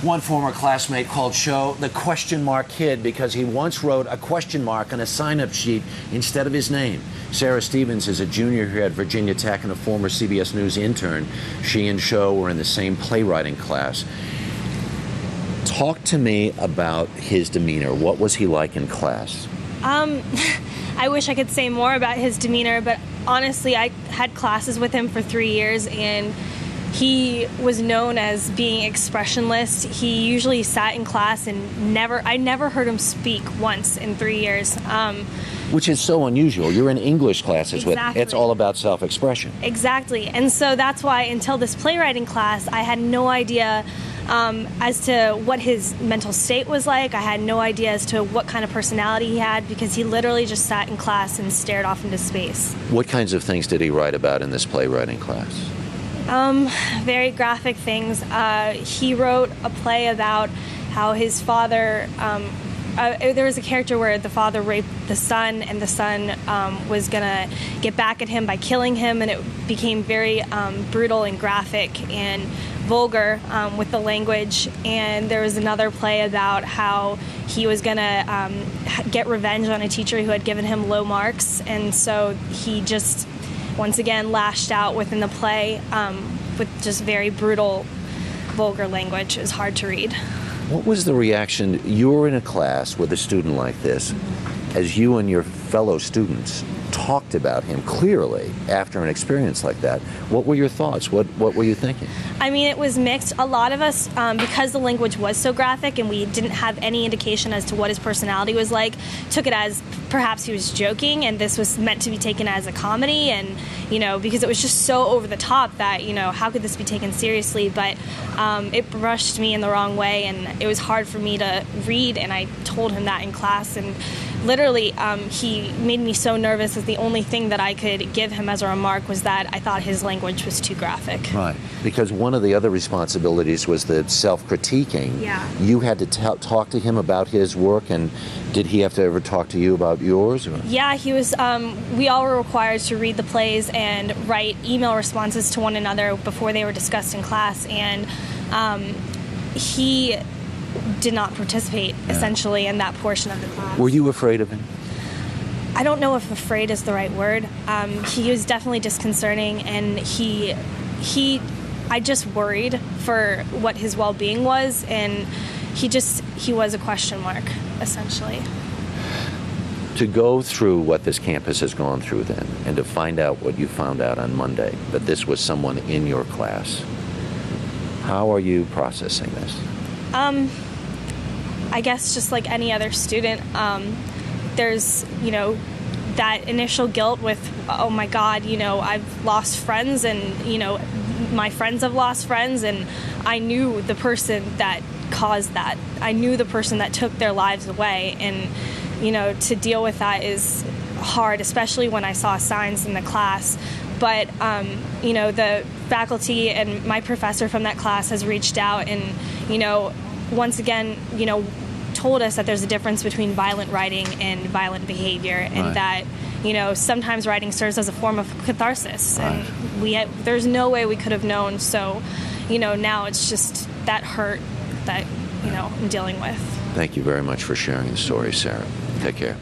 one former classmate called Cho the question mark kid because he once wrote a question mark on a sign-up sheet instead of his name. Sara Stevens is a junior here at Virginia Tech and a former CBS News intern. She and Cho were in the same playwriting class. Talk to me about his demeanor. What was he like in class? I wish I could say more about his demeanor, but honestly, I had classes with him for 3 years, and he was known as being expressionless. He usually sat in class and I never heard him speak once in 3 years. Which is so unusual. You're in English classes Exactly. with, it's all about self-expression. Exactly. And so that's why until this playwriting class, I had no idea as to what his mental state was like. I had no idea as to what kind of personality he had because he literally just sat in class and stared off into space. What kinds of things did he write about in this playwriting class? Very graphic things. He wrote a play about how his father, there was a character where the father raped the son, and the son was gonna get back at him by killing him, and it became very brutal and graphic and vulgar with the language. And there was another play about how he was gonna get revenge on a teacher who had given him low marks, and so he just once again lashed out within the play with just very brutal, vulgar language. It was hard to read. What was the reaction? You were in a class with a student like this, as you and your fellow students talked about him clearly after an experience like that. What were your thoughts? What were you thinking? I mean, it was mixed. A lot of us, because the language was so graphic and we didn't have any indication as to what his personality was like, took it as perhaps he was joking and this was meant to be taken as a comedy, and, you know, because it was just so over the top that, you know, how could this be taken seriously? But it brushed me in the wrong way, and it was hard for me to read, and I told him that in class, and literally he made me so nervous that the only thing that I could give him as a remark was that I thought his language was too graphic. Right, because one of the other responsibilities was the self-critiquing. Yeah. You had to talk to him about his work, and did he have to ever talk to you about yours? Or? Yeah, he was. We all were required to read the plays and write email responses to one another before they were discussed in class, and he did not participate, essentially, in that portion of the class. Were you afraid of him? I don't know if afraid is the right word. He was definitely disconcerting, and I just worried for what his well-being was, and he was a question mark, essentially. To go through what this campus has gone through then, and to find out what you found out on Monday, that this was someone in your class, how are you processing this? I guess just like any other student, there's, you know, that initial guilt with, oh my God, you know, I've lost friends, and, you know, my friends have lost friends, and I knew the person that caused that. I knew the person that took their lives away, and, you know, to deal with that is hard, especially when I saw signs in the class. But, you know, the faculty and my professor from that class has reached out and, you know, once again, you know, told us that there's a difference between violent writing and violent behavior, and that, you know, sometimes writing serves as a form of catharsis, and there's no way we could have known. So, you know, now it's just that hurt that, you know, I'm dealing with. Thank you very much for sharing the story, Sara. Take care.